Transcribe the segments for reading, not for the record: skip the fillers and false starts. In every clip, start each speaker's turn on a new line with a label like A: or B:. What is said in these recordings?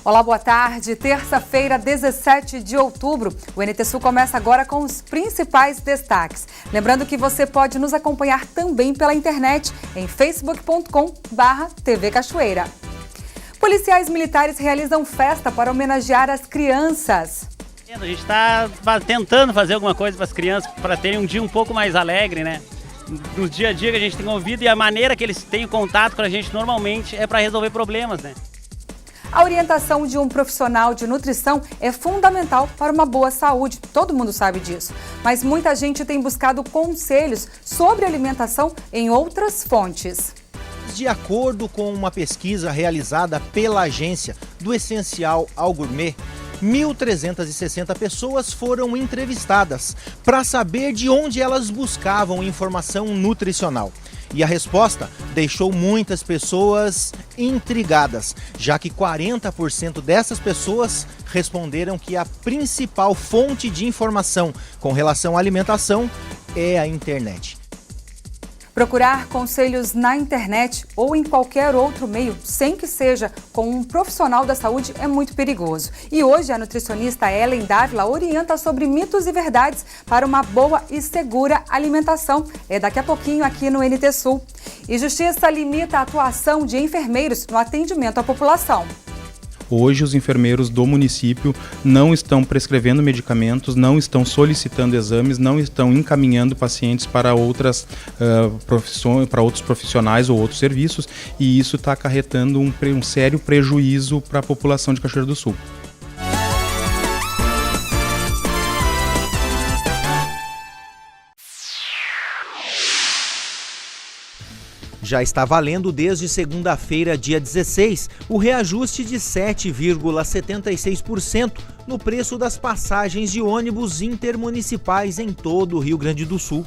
A: Olá, boa tarde. Terça-feira, 17 de outubro. O NT Sul começa agora com os principais destaques. Lembrando que você pode nos acompanhar também pela internet em facebook.com/TV Cachoeira. Policiais militares realizam festa para homenagear as crianças.
B: A gente está tentando fazer alguma coisa para as crianças, para terem um dia um pouco mais alegre, né? No dia a dia que a gente tem convido e a maneira que eles têm contato com a gente normalmente é para resolver problemas, né?
A: A orientação de um profissional de nutrição é fundamental para uma boa saúde, todo mundo sabe disso. Mas muita gente tem buscado conselhos sobre alimentação em outras fontes.
C: De acordo com uma pesquisa realizada pela agência Do Essencial ao Gourmet, 1.360 pessoas foram entrevistadas para saber de onde elas buscavam informação nutricional. E a resposta deixou muitas pessoas intrigadas, já que 40% dessas pessoas responderam que a principal fonte de informação com relação à alimentação é a internet.
A: Procurar conselhos na internet ou em qualquer outro meio, sem que seja com um profissional da saúde, é muito perigoso. E hoje a nutricionista Ellen Dávila orienta sobre mitos e verdades para uma boa e segura alimentação. É daqui a pouquinho aqui no NT Sul. E Justiça limita a atuação de enfermeiros no atendimento à população.
D: Hoje, os enfermeiros do município não estão prescrevendo medicamentos, não estão solicitando exames, não estão encaminhando pacientes para outras profissões, para outros profissionais ou outros serviços, e isso está acarretando um sério prejuízo para a população de Cachoeira do Sul.
C: Já está valendo desde segunda-feira, dia 16, o reajuste de 7,76% no preço das passagens de ônibus intermunicipais em todo o Rio Grande do Sul.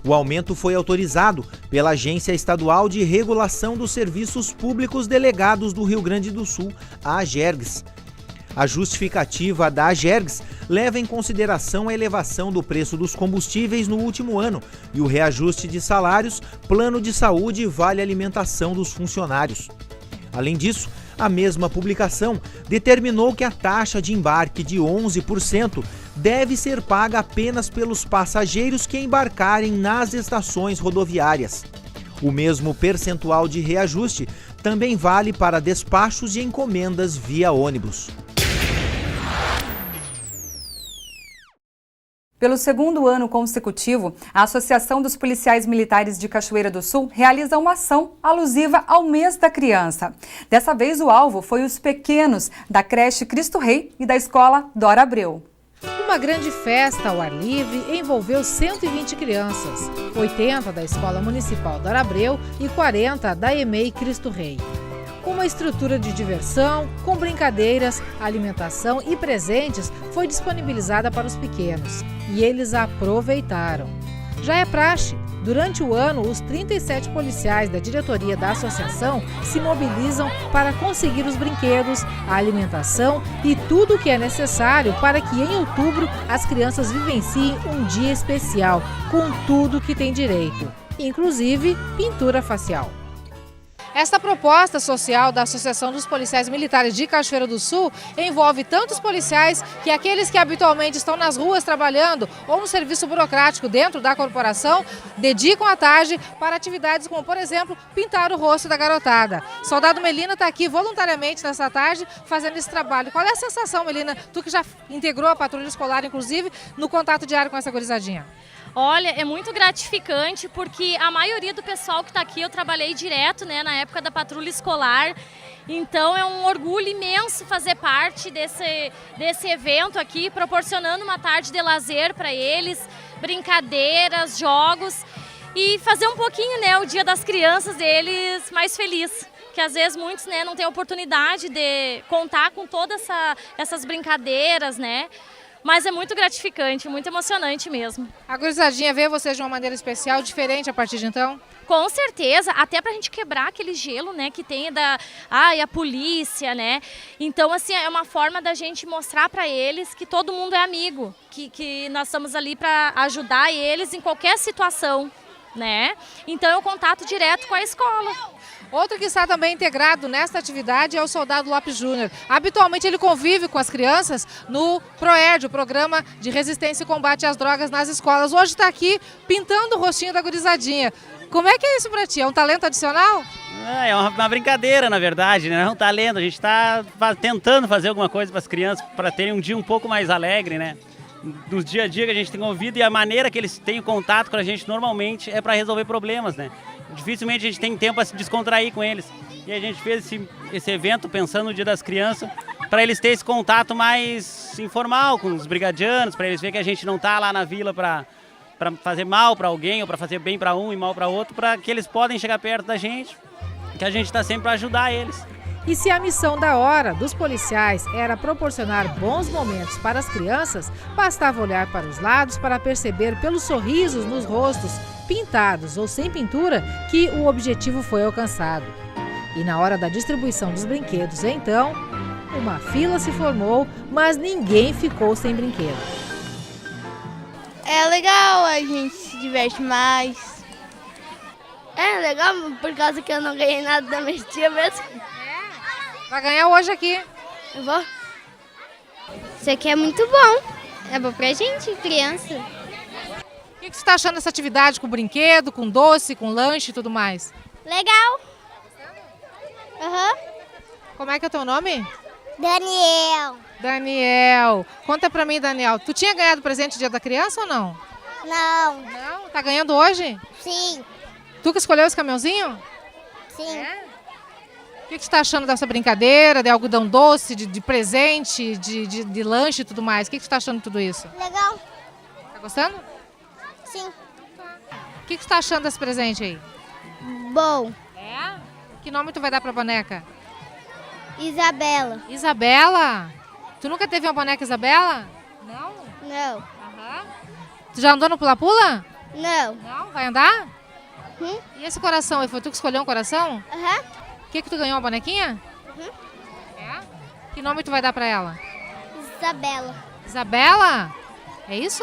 C: O aumento foi autorizado pela Agência Estadual de Regulação dos Serviços Públicos Delegados do Rio Grande do Sul, a AGERGS. A justificativa da AGERGS leva em consideração a elevação do preço dos combustíveis no último ano e o reajuste de salários, plano de saúde e vale alimentação dos funcionários. Além disso, a mesma publicação determinou que a taxa de embarque de 11% deve ser paga apenas pelos passageiros que embarcarem nas estações rodoviárias. O mesmo percentual de reajuste também vale para despachos de encomendas via ônibus.
A: Pelo segundo ano consecutivo, a Associação dos Policiais Militares de Cachoeira do Sul realiza uma ação alusiva ao mês da criança. Dessa vez, o alvo foi os pequenos da creche Cristo Rei e da escola Dora Abreu.
E: Uma grande festa ao ar livre envolveu 120 crianças, 80 da Escola Municipal Dora Abreu e 40 da EMEI Cristo Rei. Uma estrutura de diversão, com brincadeiras, alimentação e presentes foi disponibilizada para os pequenos e eles aproveitaram. Já é praxe, durante o ano, os 37 policiais da diretoria da associação se mobilizam para conseguir os brinquedos, a alimentação e tudo o que é necessário para que em outubro as crianças vivenciem um dia especial, com tudo que tem direito, inclusive pintura facial. Esta proposta social da Associação dos Policiais Militares de Cachoeira do Sul envolve tanto os policiais que aqueles que habitualmente estão nas ruas trabalhando ou no serviço burocrático dentro da corporação dedicam a tarde para atividades como, por exemplo, pintar o rosto da garotada. Soldado Melina está aqui voluntariamente nessa tarde fazendo esse trabalho. Qual é a sensação, Melina? Tu que já integrou a patrulha escolar, inclusive, no contato diário com essa gurizadinha.
F: Olha, é muito gratificante porque a maioria do pessoal que está aqui eu trabalhei direto, né, na época da patrulha escolar. Então é um orgulho imenso fazer parte desse evento aqui, proporcionando uma tarde de lazer para eles, brincadeiras, jogos e fazer um pouquinho, né, o Dia das Crianças deles mais feliz. Que às vezes muitos, né, não têm oportunidade de contar com todas essas brincadeiras, né? Mas é muito gratificante, muito emocionante mesmo.
E: A gurizadinha vê vocês de uma maneira especial, diferente a partir de então?
F: Com certeza, até pra gente quebrar aquele gelo, né, que tem a polícia, né? Então, assim, é uma forma da gente mostrar pra eles que todo mundo é amigo, que nós estamos ali pra ajudar eles em qualquer situação, né? Então, é um contato direto com a escola.
E: Outro que está também integrado nesta atividade é o Soldado Lopes Júnior. Habitualmente ele convive com as crianças no PROERD, o Programa de Resistência e Combate às Drogas nas Escolas. Hoje está aqui pintando o rostinho da gurizadinha. Como é que é isso para ti? É um talento adicional?
B: É uma brincadeira, na verdade, né? É um talento. A gente está tentando fazer alguma coisa para as crianças, para terem um dia um pouco mais alegre, né? No dia a dia que a gente tem ouvido, e a maneira que eles têm contato com a gente normalmente é para resolver problemas, né? Dificilmente a gente tem tempo para se descontrair com eles. E a gente fez esse evento pensando no Dia das Crianças, para eles terem esse contato mais informal com os brigadianos, para eles verem que a gente não está lá na vila para fazer mal para alguém, ou para fazer bem para um e mal para outro, para que eles podem chegar perto da gente, que a gente está sempre para ajudar eles.
E: E se a missão da hora dos policiais era proporcionar bons momentos para as crianças, bastava olhar para os lados para perceber pelos sorrisos nos rostos, pintados ou sem pintura, que o objetivo foi alcançado. E na hora da distribuição dos brinquedos, então, uma fila se formou, mas ninguém ficou sem brinquedo.
G: É legal, a gente se diverte mais. É legal por causa que eu não ganhei nada da minha tia mesmo.
E: Vai ganhar hoje aqui.
G: Eu vou. Isso aqui é muito bom. É bom pra gente, criança.
E: O que você está achando dessa atividade com brinquedo, com doce, com lanche e tudo mais?
G: Legal. Aham.
E: Como é que é o teu nome?
G: Daniel.
E: Daniel. Conta pra mim, Daniel. Tu tinha ganhado presente Dia da Criança ou não?
G: Não.
E: Não? Tá ganhando hoje?
G: Sim.
E: Tu que escolheu esse caminhãozinho?
G: Sim.
E: É? O que você está achando dessa brincadeira, de algodão doce, de presente, de lanche e tudo mais? O que você está achando de tudo isso?
G: Legal.
E: Tá gostando?
G: Sim.
E: O que você está achando desse presente aí?
G: Bom.
E: É? Que nome tu vai dar pra boneca?
G: Isabela.
E: Isabela? Tu nunca teve uma boneca Isabela? Não?
G: Não.
E: Aham. Tu já andou no pula-pula?
G: Não.
E: Não? Vai andar?
G: Uhum.
E: E esse coração? Foi tu que escolheu um coração?
G: Aham.
E: O que tu ganhou, uma bonequinha?
G: Uhum.
E: É? Que nome tu vai dar pra ela?
G: Isabela.
E: Isabela? É isso?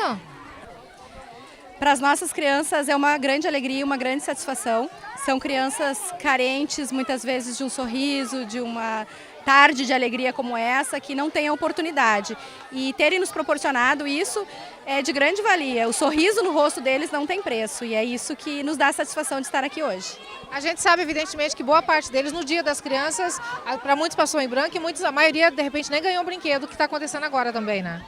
H: Para as nossas crianças é uma grande alegria, uma grande satisfação. São crianças carentes, muitas vezes, de um sorriso, de uma tarde de alegria como essa, que não têm a oportunidade. E terem nos proporcionado isso é de grande valia. O sorriso no rosto deles não tem preço e é isso que nos dá a satisfação de estar aqui hoje.
E: A gente sabe, evidentemente, que boa parte deles, no Dia das Crianças, para muitos passou em branco e muitos, a maioria, de repente, nem ganhou um brinquedo, o que está acontecendo agora também, né?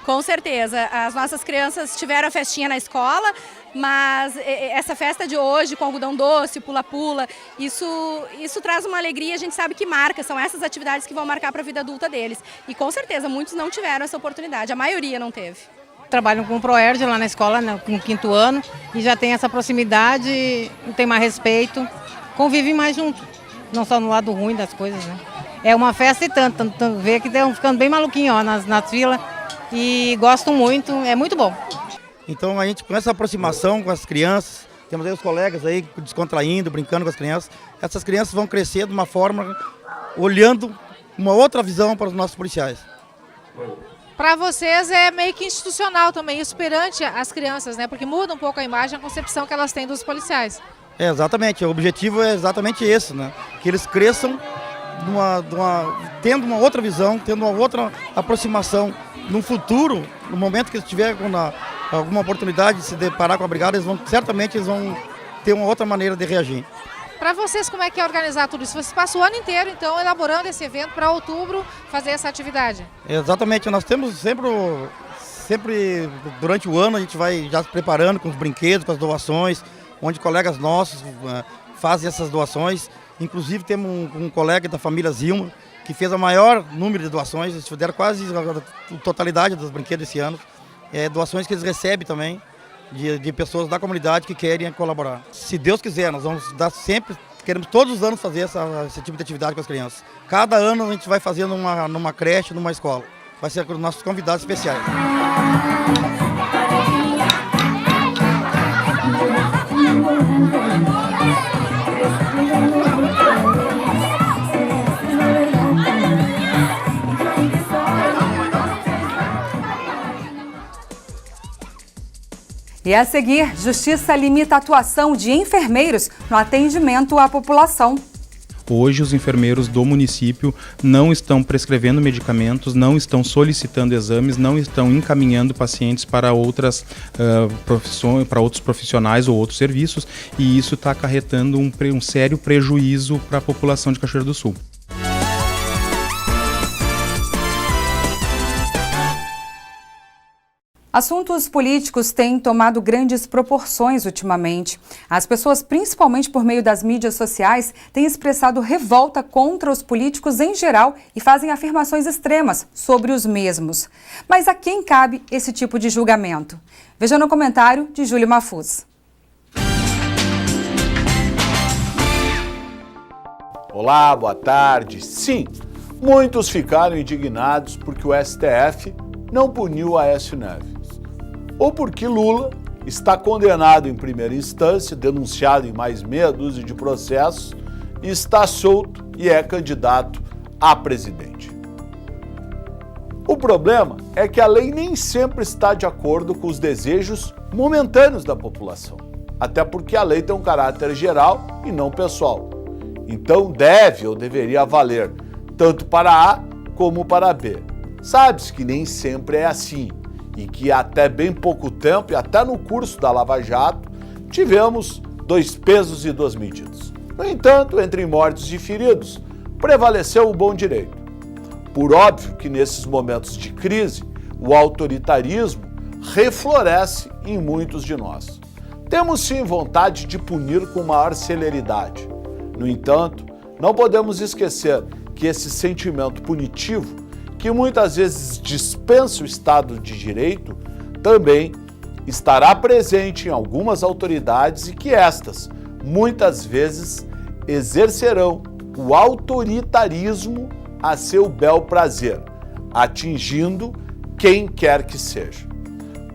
H: Com certeza. As nossas crianças tiveram a festinha na escola, mas essa festa de hoje, com algodão doce, pula-pula, isso traz uma alegria, a gente sabe que marca, são essas atividades que vão marcar para a vida adulta deles. E com certeza, muitos não tiveram essa oportunidade, a maioria não teve.
I: Trabalham com o PROERD lá na escola, né, com o 5º ano, e já tem essa proximidade, tem mais respeito, convivem mais junto, não só no lado ruim das coisas, né? É uma festa e tanto vê que estão ficando bem maluquinhos ó, nas filas. E gosto muito, é muito bom.
J: Então a gente com essa aproximação com as crianças, temos aí os colegas aí descontraindo, brincando com as crianças, essas crianças vão crescer de uma forma, olhando uma outra visão para os nossos policiais.
E: Para vocês é meio que institucional também, isso perante as crianças, né? Porque muda um pouco a imagem, a concepção que elas têm dos policiais.
J: É, exatamente, o objetivo é exatamente esse, né? Que eles cresçam tendo uma outra visão, tendo uma outra aproximação. No futuro, no momento que eles tiverem alguma oportunidade de se deparar com a brigada, certamente eles vão ter uma outra maneira de reagir.
E: Para vocês, como é que é organizar tudo isso? Vocês passam o ano inteiro, então, elaborando esse evento para outubro fazer essa atividade?
J: Exatamente, nós temos sempre durante o ano a gente vai já se preparando com os brinquedos, com as doações, onde colegas nossos fazem essas doações. Inclusive temos um colega da família Zilma, que fez o maior número de doações, eles fizeram quase a totalidade dos brinquedos esse ano. Doações que eles recebem também de pessoas da comunidade que querem colaborar. Se Deus quiser, nós vamos dar sempre, queremos todos os anos fazer esse tipo de atividade com as crianças. Cada ano a gente vai fazer numa creche, numa escola. Vai ser com os nossos convidados especiais.
A: E a seguir, Justiça limita a atuação de enfermeiros no atendimento à população.
D: Hoje os enfermeiros do município não estão prescrevendo medicamentos, não estão solicitando exames, não estão encaminhando pacientes para outras profissões, para outros profissionais ou outros serviços, e isso está acarretando um sério prejuízo para a população de Cachoeira do Sul.
A: Assuntos políticos têm tomado grandes proporções ultimamente. As pessoas, principalmente por meio das mídias sociais, têm expressado revolta contra os políticos em geral e fazem afirmações extremas sobre os mesmos. Mas a quem cabe esse tipo de julgamento? Veja no comentário de Júlio Mafuz.
K: Olá, boa tarde. Sim, muitos ficaram indignados porque o STF não puniu Aécio Neves. Ou porque Lula está condenado em primeira instância, denunciado em mais meia dúzia de processos, e está solto e é candidato a presidente. O problema é que a lei nem sempre está de acordo com os desejos momentâneos da população, até porque a lei tem um caráter geral e não pessoal. Então deve ou deveria valer tanto para A como para B. Sabe-se que nem sempre é assim, e que até bem pouco tempo, e até no curso da Lava Jato, tivemos 2 pesos e 2 medidas. No entanto, entre mortos e feridos, prevaleceu o bom direito. Por óbvio que nesses momentos de crise, o autoritarismo refloresce em muitos de nós. Temos sim vontade de punir com maior celeridade. No entanto, não podemos esquecer que esse sentimento punitivo, que muitas vezes dispensa o Estado de Direito, também estará presente em algumas autoridades e que estas, muitas vezes, exercerão o autoritarismo a seu bel prazer, atingindo quem quer que seja.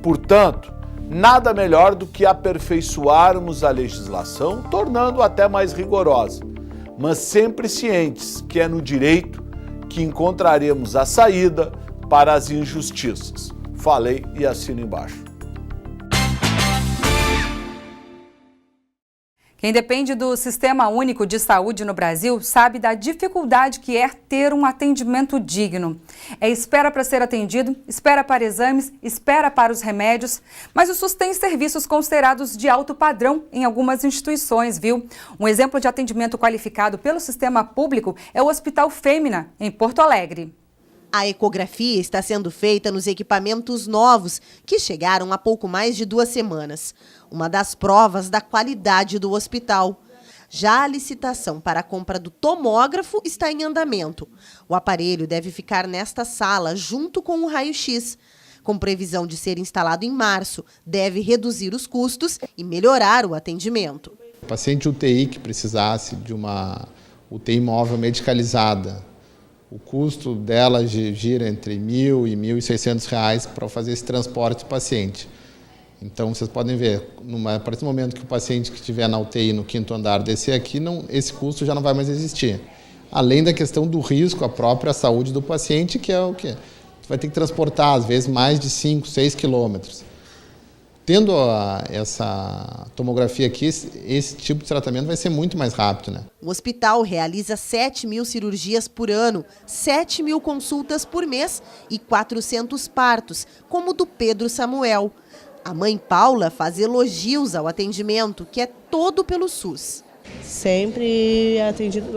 K: Portanto, nada melhor do que aperfeiçoarmos a legislação, tornando-a até mais rigorosa, mas sempre cientes que é no direito que encontraremos a saída para as injustiças. Falei e assino embaixo.
A: Quem depende do Sistema Único de Saúde no Brasil sabe da dificuldade que é ter um atendimento digno. É espera para ser atendido, espera para exames, espera para os remédios, mas o SUS tem serviços considerados de alto padrão em algumas instituições, viu? Um exemplo de atendimento qualificado pelo sistema público é o Hospital Fêmea, em Porto Alegre.
L: A ecografia está sendo feita nos equipamentos novos, que chegaram há pouco mais de 2 semanas. Uma das provas da qualidade do hospital. Já a licitação para a compra do tomógrafo está em andamento. O aparelho deve ficar nesta sala, junto com o raio-x. Com previsão de ser instalado em março, deve reduzir os custos e melhorar o atendimento.
M: O paciente UTI que precisasse de uma UTI móvel medicalizada, o custo dela gira entre R$ 1.000 e R$ 1.600 para fazer esse transporte do paciente. Então, vocês podem ver, a partir do momento que o paciente que estiver na UTI no 5º andar descer aqui, esse custo já não vai mais existir. Além da questão do risco à própria saúde do paciente, que é o quê? Você vai ter que transportar, às vezes, mais de 5, 6 quilômetros. Tendo essa tomografia aqui, esse tipo de tratamento vai ser muito mais rápido, né?
L: O hospital realiza 7.000 cirurgias por ano, 7.000 consultas por mês e 400 partos, como o do Pedro Samuel. A mãe Paula faz elogios ao atendimento, que é todo pelo SUS.
N: Sempre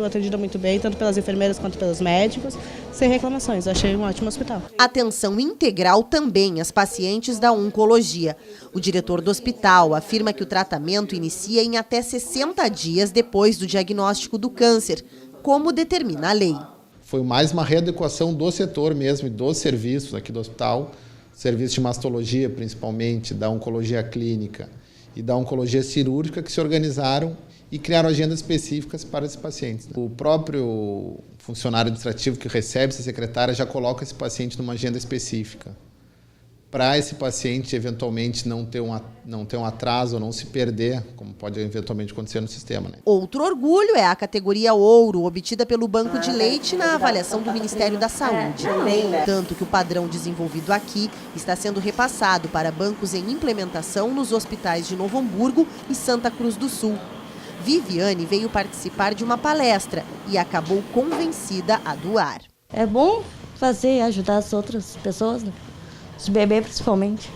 N: atendida muito bem, tanto pelas enfermeiras quanto pelos médicos, sem reclamações. Eu achei um ótimo hospital.
L: Atenção integral também às pacientes da oncologia. O diretor do hospital afirma que o tratamento inicia em até 60 dias depois do diagnóstico do câncer, como determina a lei.
M: Foi mais uma readequação do setor mesmo, dos serviços aqui do hospital, serviço de mastologia principalmente, da oncologia clínica e da oncologia cirúrgica, que se organizaram e criaram agendas específicas para esses pacientes. O próprio funcionário administrativo que recebe essa secretária já coloca esse paciente numa agenda específica, para esse paciente eventualmente não ter um atraso ou não se perder, como pode eventualmente acontecer no sistema, né?
L: Outro orgulho é a categoria ouro, obtida pelo Banco de Leite na avaliação do Ministério da Saúde. Tanto que o padrão desenvolvido aqui está sendo repassado para bancos em implementação nos hospitais de Novo Hamburgo e Santa Cruz do Sul. Viviane veio participar de uma palestra e acabou convencida a doar.
O: É bom fazer, ajudar as outras pessoas, né? Os bebês principalmente,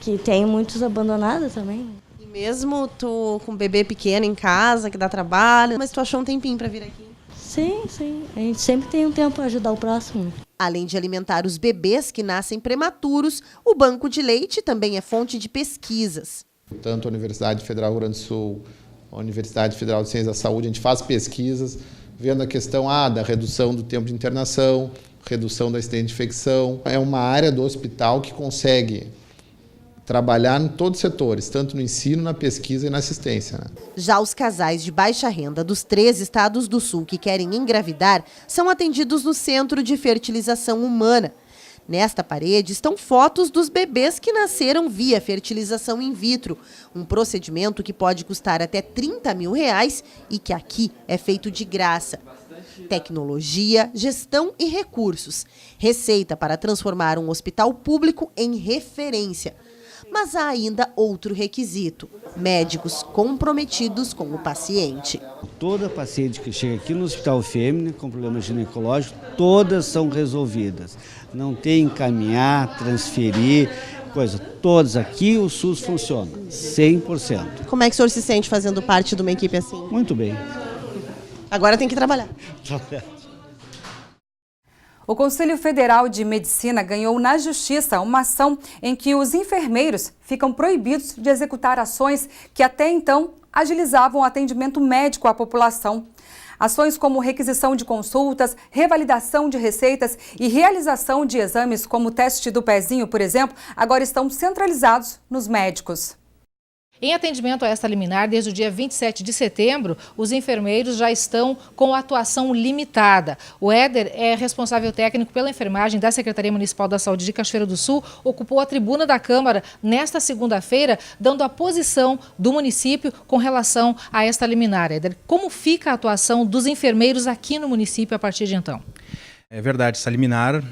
O: que tem muitos abandonados também.
L: E mesmo tu com um bebê pequeno em casa, que dá trabalho, mas tu achou um tempinho para vir aqui?
O: Sim, sim. A gente sempre tem um tempo para ajudar o próximo.
L: Além de alimentar os bebês que nascem prematuros, o banco de leite também é fonte de pesquisas.
M: Tanto a Universidade Federal do Rio Grande do Sul, a Universidade Federal de Ciências da Saúde, a gente faz pesquisas vendo a questão da redução do tempo de internação, redução da incidência de infecção. É uma área do hospital que consegue trabalhar em todos os setores, tanto no ensino, na pesquisa e na assistência. Né?
L: Já os casais de baixa renda dos 3 estados do Sul que querem engravidar são atendidos no Centro de Fertilização Humana. Nesta parede estão fotos dos bebês que nasceram via fertilização in vitro, um procedimento que pode custar até R$30 mil e que aqui é feito de graça. Tecnologia, gestão e recursos. Receita para transformar um hospital público em referência. Mas há ainda outro requisito: médicos comprometidos com o paciente.
P: Toda paciente que chega aqui no Hospital Fêmea com problema ginecológico, todas são resolvidas. Não tem encaminhar, transferir, coisa. Todas aqui o SUS funciona, 100%.
L: Como é que o senhor se sente fazendo parte de uma equipe assim?
P: Muito bem.
L: Agora tem que trabalhar.
A: O Conselho Federal de Medicina ganhou na Justiça uma ação em que os enfermeiros ficam proibidos de executar ações que até então agilizavam o atendimento médico à população. Ações como requisição de consultas, revalidação de receitas e realização de exames como o teste do pezinho, por exemplo, agora estão centralizados nos médicos.
E: Em atendimento a esta liminar, desde o dia 27 de setembro, os enfermeiros já estão com atuação limitada. O Éder é responsável técnico pela enfermagem da Secretaria Municipal da Saúde de Cachoeira do Sul, ocupou a tribuna da Câmara nesta segunda-feira, dando a posição do município com relação a esta liminar. Éder, como fica a atuação dos enfermeiros aqui no município a partir de então?
D: É verdade, essa liminar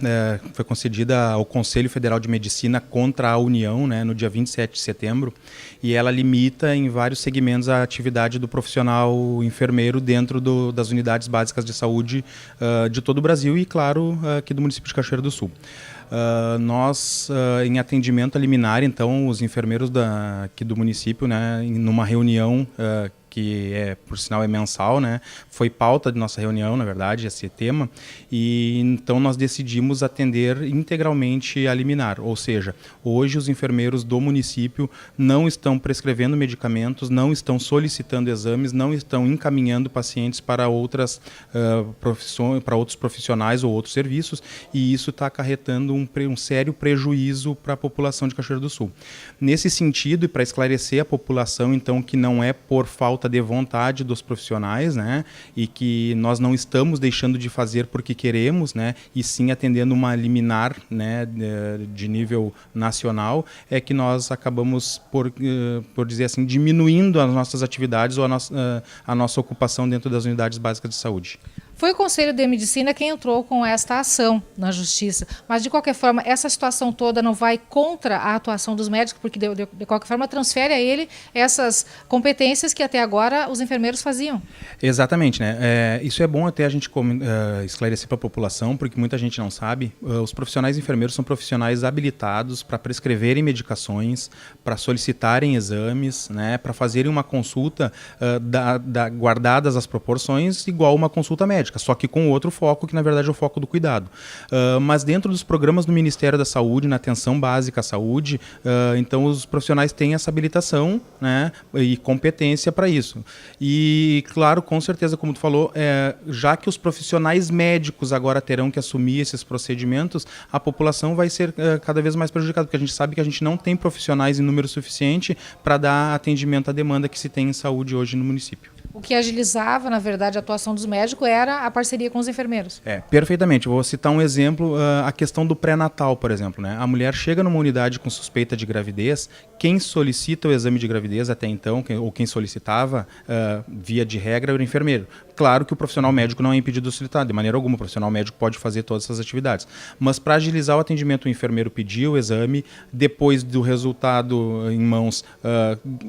D: foi concedida ao Conselho Federal de Medicina contra a União, no dia 27 de setembro, e ela limita em vários segmentos a atividade do profissional enfermeiro dentro das unidades básicas de saúde de todo o Brasil e, claro, aqui do município de Cachoeira do Sul. Nós, em atendimento a liminar, então, os enfermeiros aqui do município, numa reunião que por sinal é mensal, foi pauta de nossa reunião, na verdade, esse tema, e então nós decidimos atender integralmente a liminar, ou seja, hoje os enfermeiros do município não estão prescrevendo medicamentos, não estão solicitando exames, não estão encaminhando pacientes para outras profissões, para outros profissionais ou outros serviços, e isso está acarretando um sério prejuízo para a população de Cachoeira do Sul. Nesse sentido, e para esclarecer a população, então, que não é por falta de vontade dos profissionais, e que nós não estamos deixando de fazer porque queremos, e sim atendendo uma liminar, de nível nacional, é que nós acabamos, por dizer assim, diminuindo as nossas atividades ou a nossa ocupação dentro das unidades básicas de saúde.
E: Foi o Conselho de Medicina quem entrou com esta ação na Justiça, mas de qualquer forma essa situação toda não vai contra a atuação dos médicos, porque de qualquer forma transfere a ele essas competências que até agora os enfermeiros faziam.
D: Exatamente, isso é bom até a gente esclarecer para a população, porque muita gente não sabe. Os profissionais enfermeiros são profissionais habilitados para prescreverem medicações, para solicitarem exames, para fazerem uma consulta guardadas as proporções igual uma consulta médica, só que com outro foco, que na verdade é o foco do cuidado. Mas dentro dos programas do Ministério da Saúde, na atenção básica à saúde, então os profissionais têm essa habilitação, e competência para isso. E claro, com certeza, como tu falou, já que os profissionais médicos agora terão que assumir esses procedimentos, a população vai ser cada vez mais prejudicada, porque a gente sabe que a gente não tem profissionais em número suficiente para dar atendimento à demanda que se tem em saúde hoje no município.
E: O que agilizava, na verdade, a atuação dos médicos era a parceria com os enfermeiros.
D: Perfeitamente. Vou citar um exemplo, a questão do pré-natal, por exemplo, né? A mulher chega numa unidade com suspeita de gravidez, quem solicita o exame de gravidez até então, ou quem solicitava, via de regra, era o enfermeiro. Claro que o profissional médico não é impedido de solicitar, de maneira alguma, o profissional médico pode fazer todas essas atividades. Mas para agilizar o atendimento, o enfermeiro pedia o exame, depois do resultado em mãos,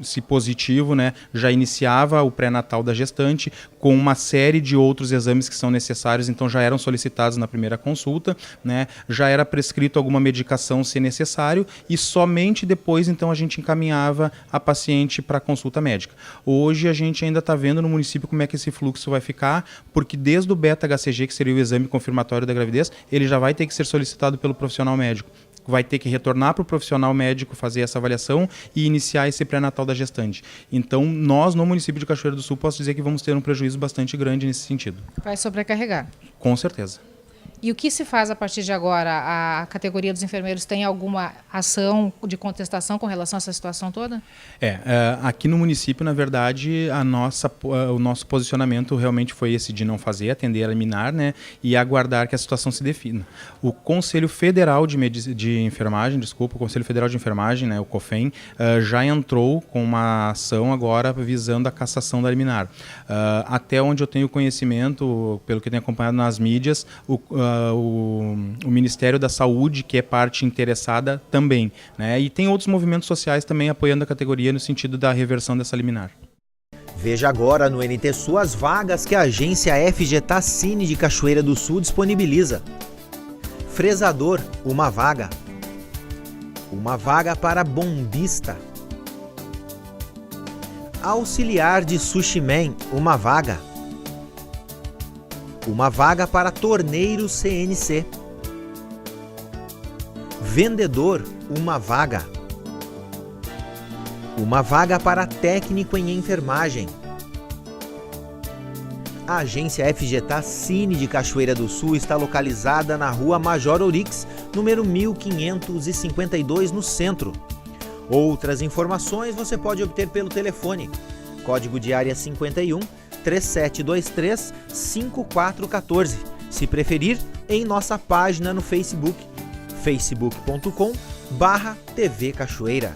D: se positivo, né, já iniciava o pré-natal da gestante, com uma série de outros exames que são necessários, então já eram solicitados na primeira consulta, né, já era prescrito alguma medicação se necessário, e somente depois, então, a gente encaminhava a paciente para consulta médica. Hoje a gente ainda está vendo no município como é que esse fluxo vai ficar, porque desde o beta-HCG, que seria o exame confirmatório da gravidez, ele já vai ter que ser solicitado pelo profissional médico. Vai ter que retornar para o profissional médico fazer essa avaliação e iniciar esse pré-natal da gestante. Então, nós, no município de Cachoeira do Sul, posso dizer que vamos ter um prejuízo bastante grande nesse sentido.
E: Vai sobrecarregar.
D: Com certeza.
E: E o que se faz a partir de agora? A categoria dos enfermeiros tem alguma ação de contestação com relação a essa situação toda?
D: Aqui no município, na verdade, o nosso posicionamento realmente foi esse de não fazer, atender a liminar, né, e aguardar que a situação se defina. O Conselho Federal de Enfermagem, o Conselho Federal de Enfermagem, né, o COFEN, já entrou com uma ação agora visando a cassação da liminar. Até onde eu tenho conhecimento, pelo que tenho acompanhado nas mídias, o Ministério da Saúde, que é parte interessada também, né? E tem outros movimentos sociais também apoiando a categoria no sentido da reversão dessa liminar.
C: Veja agora no NT Sul as vagas que a agência FGTACine de Cachoeira do Sul disponibiliza. Fresador, uma vaga. Uma vaga para bombista. Auxiliar de Sushi Man, uma vaga. Uma vaga para torneiro CNC. Vendedor, uma vaga. Uma vaga para técnico em enfermagem. A agência FGTACine de Cachoeira do Sul está localizada na Rua Major Ourix, número 1552, no centro. Outras informações você pode obter pelo telefone. Código de área 51 3723 5414. Se preferir, em nossa página no Facebook, facebook.com/TV Cachoeira.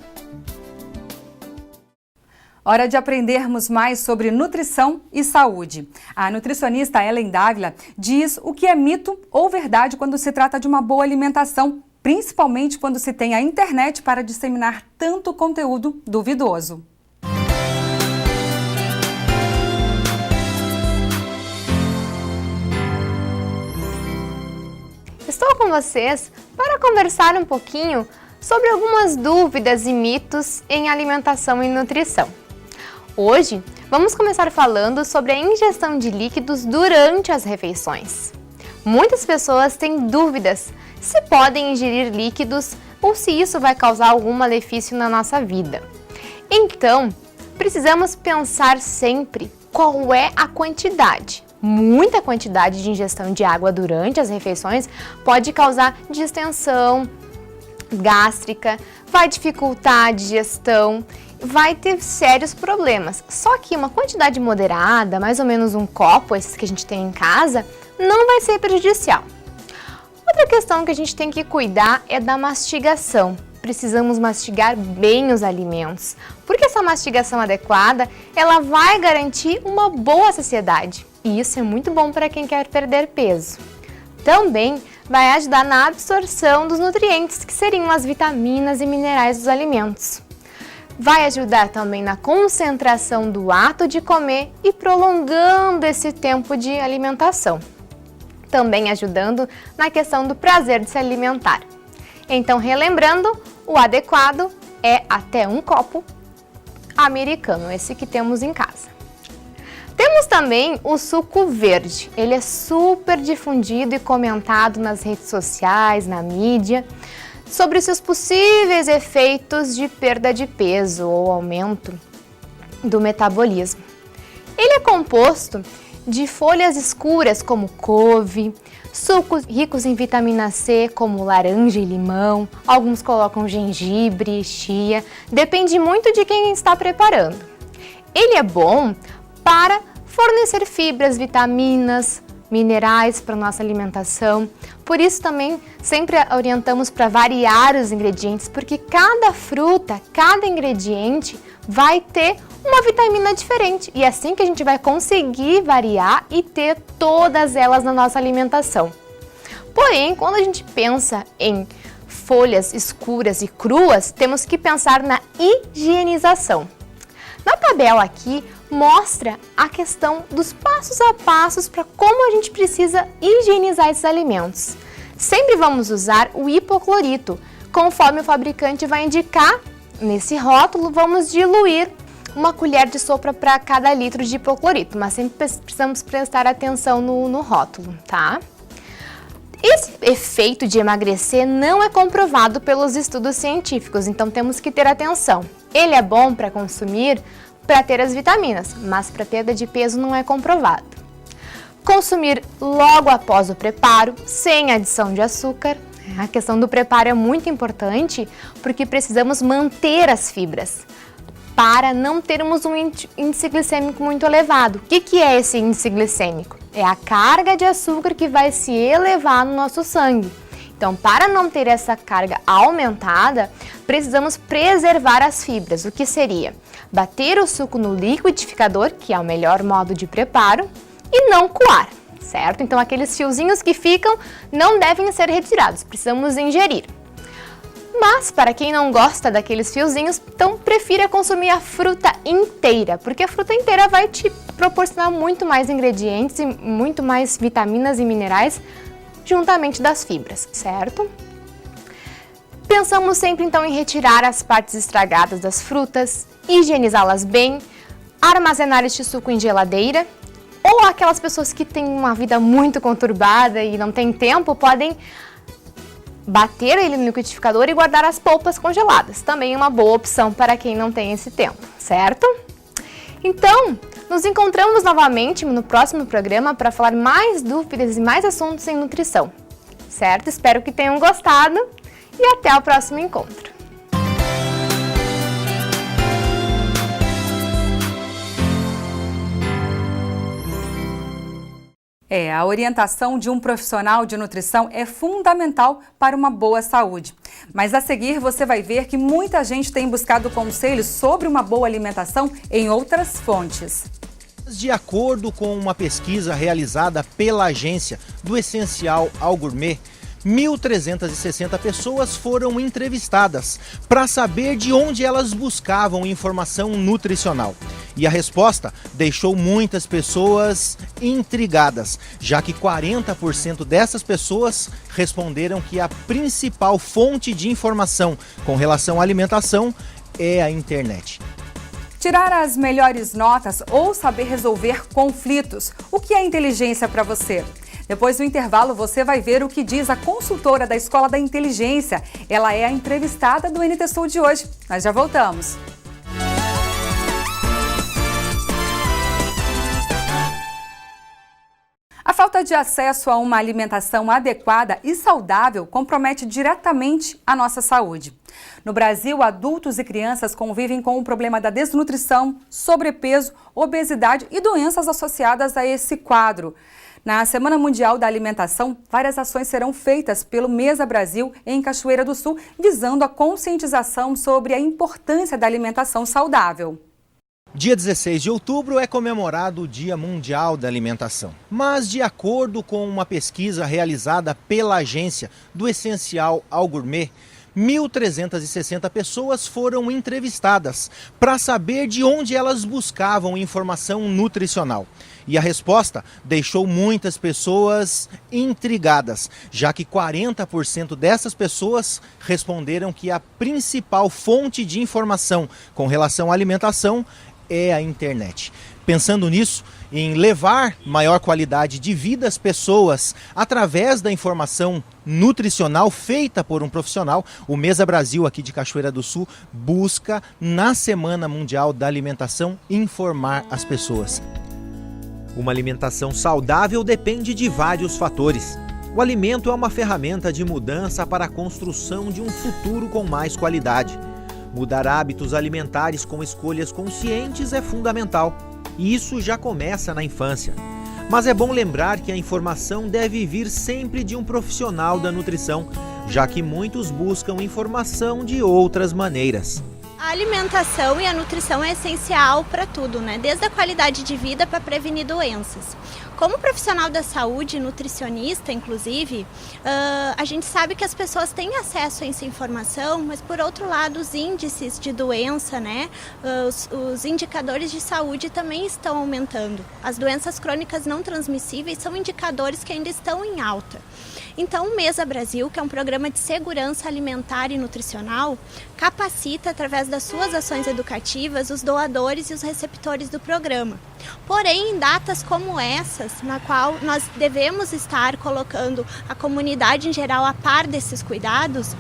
A: Hora de aprendermos mais sobre nutrição e saúde. A nutricionista Ellen Dávila diz o que é mito ou verdade quando se trata de uma boa alimentação, principalmente quando se tem a internet para disseminar tanto conteúdo duvidoso.
Q: Estou com vocês para conversar um pouquinho sobre algumas dúvidas e mitos em alimentação e nutrição. Hoje, vamos começar falando sobre a ingestão de líquidos durante as refeições. Muitas pessoas têm dúvidas se podem ingerir líquidos ou se isso vai causar algum malefício na nossa vida. Então, precisamos pensar sempre qual é a quantidade. Muita quantidade de ingestão de água durante as refeições pode causar distensão gástrica, vai dificultar a digestão, vai ter sérios problemas. Só que uma quantidade moderada, mais ou menos um copo, esses que a gente tem em casa, não vai ser prejudicial. Outra questão que a gente tem que cuidar é da mastigação. Precisamos mastigar bem os alimentos, porque essa mastigação adequada, ela vai garantir uma boa saciedade. E isso é muito bom para quem quer perder peso. Também vai ajudar na absorção dos nutrientes, que seriam as vitaminas e minerais dos alimentos. Vai ajudar também na concentração do ato de comer e prolongando esse tempo de alimentação. Também ajudando na questão do prazer de se alimentar. Então, relembrando, o adequado é até um copo americano, esse que temos em casa. Temos também o suco verde. Ele é super difundido e comentado nas redes sociais, na mídia, sobre os seus possíveis efeitos de perda de peso ou aumento do metabolismo. Ele é composto de folhas escuras como couve, sucos ricos em vitamina C como laranja e limão, alguns colocam gengibre, chia, depende muito de quem está preparando. Ele é bom para fornecer fibras, vitaminas, minerais para nossa alimentação. Por isso também sempre orientamos para variar os ingredientes, porque cada fruta, cada ingrediente vai ter uma vitamina diferente e é assim que a gente vai conseguir variar e ter todas elas na nossa alimentação. Porém, quando a gente pensa em folhas escuras e cruas, temos que pensar na higienização. Na tabela aqui mostra a questão dos passos a passos para como a gente precisa higienizar esses alimentos. Sempre vamos usar o hipoclorito. Conforme o fabricante vai indicar, nesse rótulo vamos diluir 1 colher de sopa para cada litro de hipoclorito, mas sempre precisamos prestar atenção no rótulo, tá? Esse efeito de emagrecer não é comprovado pelos estudos científicos, então temos que ter atenção. Ele é bom para consumir para ter as vitaminas, mas para perda de peso não é comprovado. Consumir logo após o preparo, sem adição de açúcar. A questão do preparo é muito importante porque precisamos manter as fibras para não termos um índice glicêmico muito elevado. O que é esse índice glicêmico? É a carga de açúcar que vai se elevar no nosso sangue. Então, para não ter essa carga aumentada, precisamos preservar as fibras. O que seria? Bater o suco no liquidificador, que é o melhor modo de preparo, e não coar, certo? Então, aqueles fiozinhos que ficam não devem ser retirados, precisamos ingerir. Mas, para quem não gosta daqueles fiozinhos, então prefira consumir a fruta inteira, porque a fruta inteira vai te proporcionar muito mais ingredientes e muito mais vitaminas e minerais juntamente das fibras, certo? Pensamos sempre então em retirar as partes estragadas das frutas, higienizá-las bem, armazenar este suco em geladeira, ou aquelas pessoas que têm uma vida muito conturbada e não têm tempo, podem bater ele no liquidificador e guardar as polpas congeladas. Também é uma boa opção para quem não tem esse tempo, certo? Então, nos encontramos novamente no próximo programa para falar mais dúvidas e mais assuntos em nutrição, certo? Espero que tenham gostado e até o próximo encontro.
A: A orientação de um profissional de nutrição é fundamental para uma boa saúde. Mas a seguir você vai ver que muita gente tem buscado conselhos sobre uma boa alimentação em outras fontes.
C: De acordo com uma pesquisa realizada pela agência Do Essencial ao Gourmet, 1.360 pessoas foram entrevistadas para saber de onde elas buscavam informação nutricional. E a resposta deixou muitas pessoas intrigadas, já que 40% dessas pessoas responderam que a principal fonte de informação com relação à alimentação é a internet.
A: Tirar as melhores notas ou saber resolver conflitos. O que é inteligência para você? Depois do intervalo, você vai ver o que diz a consultora da Escola da Inteligência. Ela é a entrevistada do NT Sul de hoje. Nós já voltamos. A falta de acesso a uma alimentação adequada e saudável compromete diretamente a nossa saúde. No Brasil, adultos e crianças convivem com o problema da desnutrição, sobrepeso, obesidade e doenças associadas a esse quadro. Na Semana Mundial da Alimentação, várias ações serão feitas pelo Mesa Brasil em Cachoeira do Sul, visando a conscientização sobre a importância da alimentação saudável.
C: Dia 16 de outubro é comemorado o Dia Mundial da Alimentação. Mas, de acordo com uma pesquisa realizada pela agência Do Essencial ao Gourmet, 1.360 pessoas foram entrevistadas para saber de onde elas buscavam informação nutricional. E a resposta deixou muitas pessoas intrigadas, já que 40% dessas pessoas responderam que a principal fonte de informação com relação à alimentação é a internet. Pensando nisso, em levar maior qualidade de vida às pessoas através da informação nutricional feita por um profissional, o Mesa Brasil aqui de Cachoeira do Sul busca, na Semana Mundial da Alimentação, informar as pessoas. Uma alimentação saudável depende de vários fatores. O alimento é uma ferramenta de mudança para a construção de um futuro com mais qualidade. Mudar hábitos alimentares com escolhas conscientes é fundamental. e isso já começa na infância. Mas é bom lembrar que a informação deve vir sempre de um profissional da nutrição, já que muitos buscam informação de outras maneiras.
R: A alimentação e a nutrição é essencial para tudo, né? Desde a qualidade de vida para prevenir doenças. Como profissional da saúde, nutricionista inclusive, a gente sabe que as pessoas têm acesso a essa informação, mas por outro lado os índices de doença, né, os indicadores de saúde também estão aumentando. As doenças crônicas não transmissíveis são indicadores que ainda estão em alta. Então o Mesa Brasil, que é um programa de segurança alimentar e nutricional, capacita através das suas ações educativas os doadores e os receptores do programa. Porém, em datas como essas, na qual nós devemos estar colocando a comunidade em geral a par desses cuidados,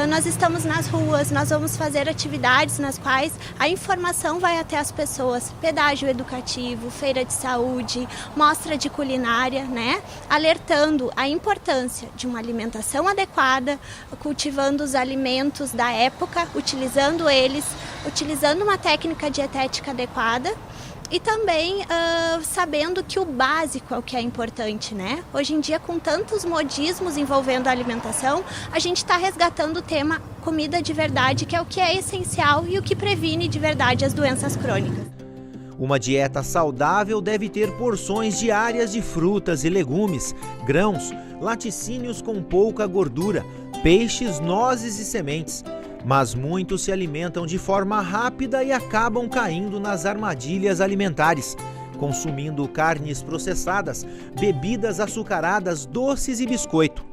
R: nós estamos nas ruas, nós vamos fazer atividades nas quais a informação vai até as pessoas, pedágio educativo, feira de saúde, mostra de culinária, né? Alertando a importância de uma alimentação adequada, cultivando os alimentos da época, utilizando uma técnica dietética adequada. E também sabendo que o básico é o que é importante, né? Hoje em dia, com tantos modismos envolvendo a alimentação, a gente está resgatando o tema comida de verdade, que é o que é essencial e o que previne de verdade as doenças crônicas.
C: Uma dieta saudável deve ter porções diárias de frutas e legumes, grãos, laticínios com pouca gordura, peixes, nozes e sementes. Mas muitos se alimentam de forma rápida e acabam caindo nas armadilhas alimentares, consumindo carnes processadas, bebidas açucaradas, doces e biscoito.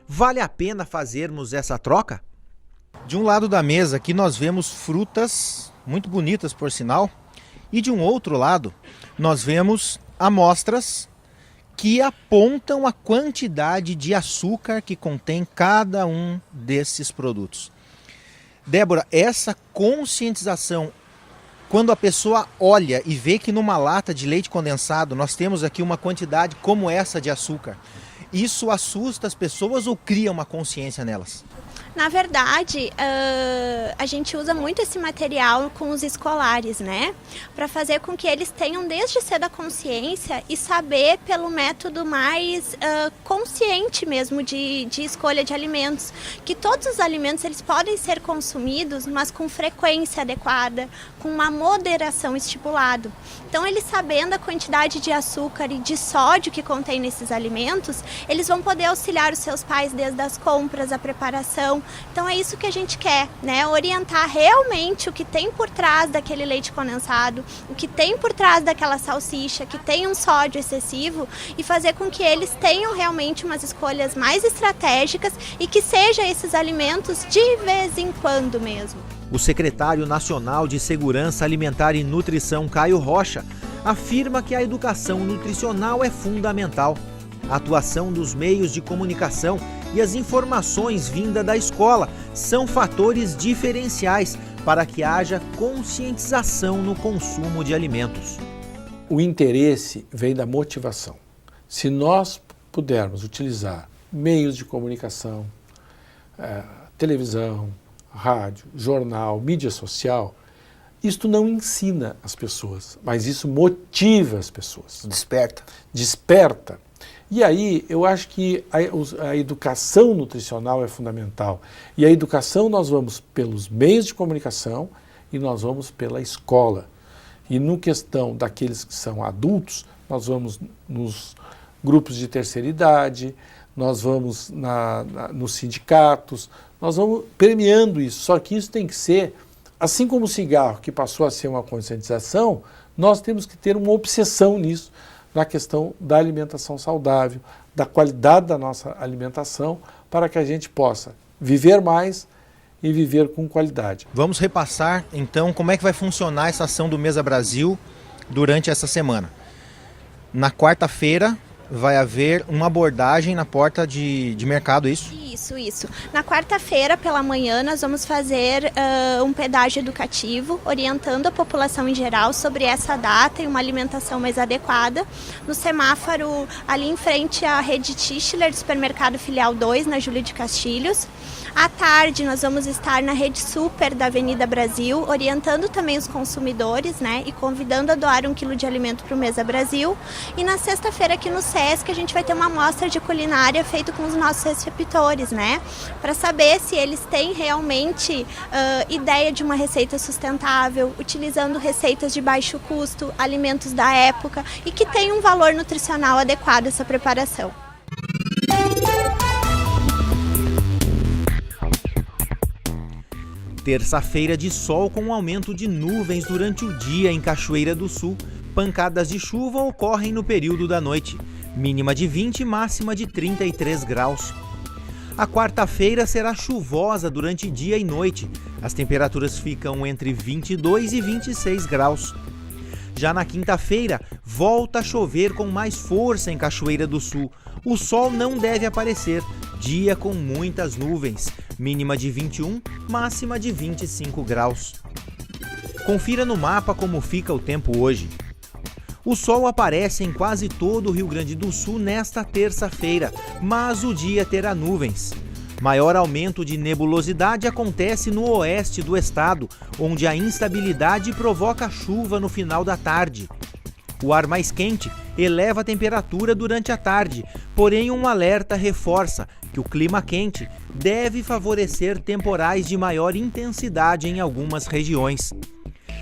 C: Vale a pena fazermos essa troca? De um lado da mesa aqui nós vemos frutas, muito bonitas por sinal, e de um outro lado nós vemos amostras que apontam a quantidade de açúcar que contém cada um desses produtos. Débora, essa conscientização, quando a pessoa olha e vê que numa lata de leite condensado nós temos aqui uma quantidade como essa de açúcar, isso assusta as pessoas ou cria uma consciência nelas?
R: Na verdade, a gente usa muito esse material com os escolares, né? Para fazer com que eles tenham desde cedo a consciência e saber pelo método mais consciente mesmo de escolha de alimentos. Que todos os alimentos eles podem ser consumidos, mas com frequência adequada, com uma moderação estipulada. Então, eles sabendo a quantidade de açúcar e de sódio que contém nesses alimentos, eles vão poder auxiliar os seus pais desde as compras, a preparação. Então é isso que a gente quer, né? Orientar realmente o que tem por trás daquele leite condensado, o que tem por trás daquela salsicha, que tem um sódio excessivo, e fazer com que eles tenham realmente umas escolhas mais estratégicas e que sejam esses alimentos de vez em quando mesmo.
C: O secretário nacional de Segurança Alimentar e Nutrição, Caio Rocha, afirma que a educação nutricional é fundamental. A atuação dos meios de comunicação e as informações vindas da escola são fatores diferenciais para que haja conscientização no consumo de alimentos.
S: O interesse vem da motivação. Se nós pudermos utilizar meios de comunicação, televisão, rádio, jornal, mídia social, isto não ensina as pessoas, mas isso motiva as pessoas. Desperta. E aí, eu acho que a educação nutricional é fundamental. E a educação nós vamos pelos meios de comunicação e nós vamos pela escola. E no questão daqueles que são adultos, nós vamos nos grupos de terceira idade, nós vamos nos sindicatos, nós vamos permeando isso. Só que isso tem que ser, assim como o cigarro, que passou a ser uma conscientização, nós temos que ter uma obsessão nisso, na questão da alimentação saudável, da qualidade da nossa alimentação, para que a gente possa viver mais e viver com qualidade.
C: Vamos repassar, então, como é que vai funcionar essa ação do Mesa Brasil durante essa semana. Na quarta-feira vai haver uma abordagem na porta de mercado, isso?
R: Isso. Na quarta-feira, pela manhã, nós vamos fazer um pedágio educativo, orientando a população em geral sobre essa data e uma alimentação mais adequada. No semáforo, ali em frente à rede Tischler, do supermercado Filial 2, na Júlio de Castilhos. À tarde, nós vamos estar na Rede Super da Avenida Brasil, orientando também os consumidores, né, e convidando a doar 1 quilo de alimento para o Mesa Brasil. E na sexta-feira aqui no SESC a gente vai ter uma amostra de culinária feita com os nossos receptores, né, para saber se eles têm realmente ideia de uma receita sustentável, utilizando receitas de baixo custo, alimentos da época e que tem um valor nutricional adequado a essa preparação.
C: Terça-feira de sol com aumento de nuvens durante o dia em Cachoeira do Sul. Pancadas de chuva ocorrem no período da noite. Mínima de 20, máxima de 33 graus. A quarta-feira será chuvosa durante dia e noite. As temperaturas ficam entre 22 e 26 graus. Já na quinta-feira, volta a chover com mais força em Cachoeira do Sul. O sol não deve aparecer. Dia com muitas nuvens. Mínima de 21, máxima de 25 graus. Confira no mapa como fica o tempo hoje. O sol aparece em quase todo o Rio Grande do Sul nesta terça-feira, mas o dia terá nuvens. Maior aumento de nebulosidade acontece no oeste do estado, onde a instabilidade provoca chuva no final da tarde. O ar mais quente eleva a temperatura durante a tarde, porém um alerta reforça que o clima quente deve favorecer temporais de maior intensidade em algumas regiões.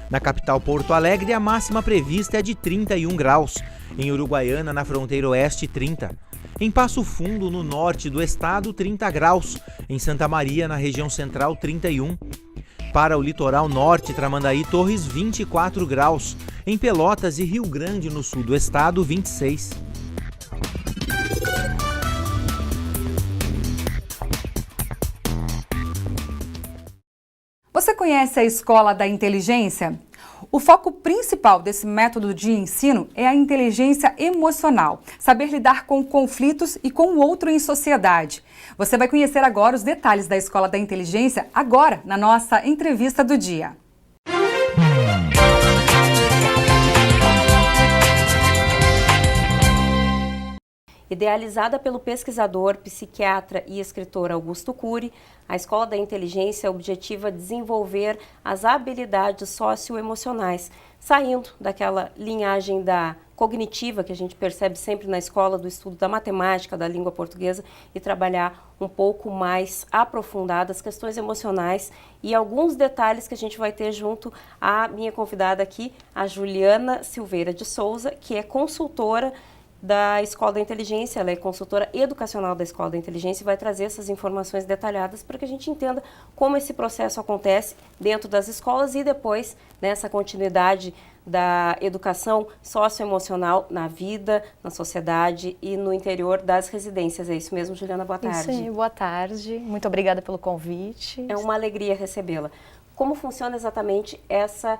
C: Na capital Porto Alegre, a máxima prevista é de 31 graus. Em Uruguaiana, na fronteira oeste, 30. Em Passo Fundo, no norte do estado, 30 graus. Em Santa Maria, na região central, 31. Para o litoral norte, Tramandaí, Torres, 24 graus. Em Pelotas e Rio Grande, no sul do estado, 26.
A: Você conhece a Escola da Inteligência? O foco principal desse método de ensino é a inteligência emocional, saber lidar com conflitos e com o outro em sociedade. Você vai conhecer agora os detalhes da Escola da Inteligência, agora na nossa entrevista do dia.
T: Idealizada pelo pesquisador, psiquiatra e escritor Augusto Cury, a Escola da Inteligência objetiva desenvolver as habilidades socioemocionais, saindo daquela linhagem da cognitiva que a gente percebe sempre na escola, do estudo da matemática, da língua portuguesa, e trabalhar um pouco mais aprofundado as questões emocionais e alguns detalhes que a gente vai ter junto à minha convidada aqui, a Juliana Silveira de Souza, que é consultora da Escola da Inteligência, ela é consultora educacional da Escola da Inteligência e vai trazer essas informações detalhadas para que a gente entenda como esse processo acontece dentro das escolas e depois nessa continuidade da educação socioemocional na vida, na sociedade e no interior das residências. É isso mesmo, Juliana? Boa tarde.
U: Sim, boa tarde. Muito obrigada pelo convite.
T: É uma alegria recebê-la. Como funciona exatamente essa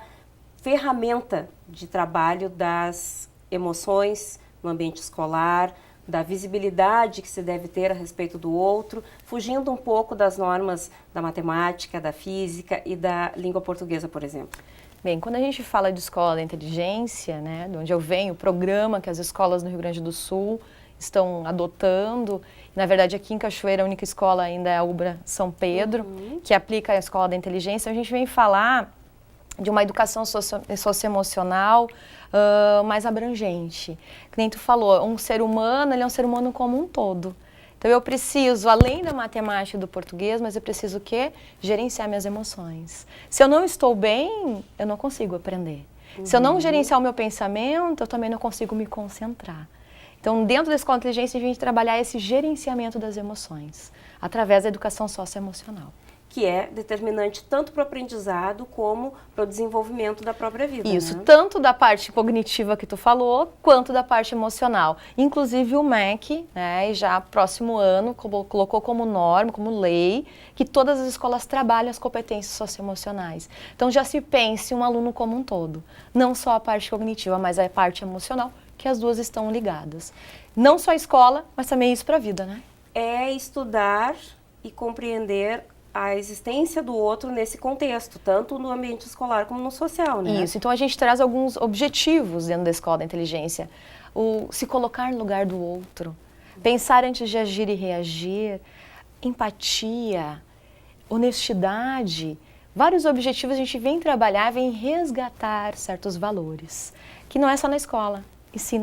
T: ferramenta de trabalho das emoções no ambiente escolar, da visibilidade que se deve ter a respeito do outro, fugindo um pouco das normas da matemática, da física e da língua portuguesa, por exemplo?
U: Bem, quando a gente fala de Escola da Inteligência, né, de onde eu venho, o programa que as escolas no Rio Grande do Sul estão adotando, na verdade aqui em Cachoeira a única escola ainda é a UBRA São Pedro, que aplica a Escola da Inteligência, a gente vem falar de uma educação socioemocional mais abrangente. Que nem tu falou, um ser humano, ele é um ser humano como um todo. Então eu preciso, além da matemática e do português, mas eu preciso o quê? Gerenciar minhas emoções. Se eu não estou bem, eu não consigo aprender. Se eu não gerenciar o meu pensamento, eu também não consigo me concentrar. Então, dentro da Escola de Inteligência, a gente trabalhar esse gerenciamento das emoções, através da educação socioemocional.
T: Que é determinante tanto para o aprendizado como para o desenvolvimento da própria vida.
U: Isso,
T: né?
U: Tanto da parte cognitiva que tu falou, quanto da parte emocional. Inclusive o MEC, né, já próximo ano, colocou como norma, como lei, que todas as escolas trabalham as competências socioemocionais. Então já se pense um aluno como um todo, não só a parte cognitiva, mas a parte emocional, que as duas estão ligadas. Não só a escola, mas também isso para a vida, né?
T: É estudar e compreender a existência do outro nesse contexto, tanto no ambiente escolar como no social, né?
U: Isso, então a gente traz alguns objetivos dentro da Escola da Inteligência. O se colocar no lugar do outro, pensar antes de agir e reagir, empatia, honestidade, vários objetivos a gente vem trabalhar, vem resgatar certos valores, que não é só na escola, e sim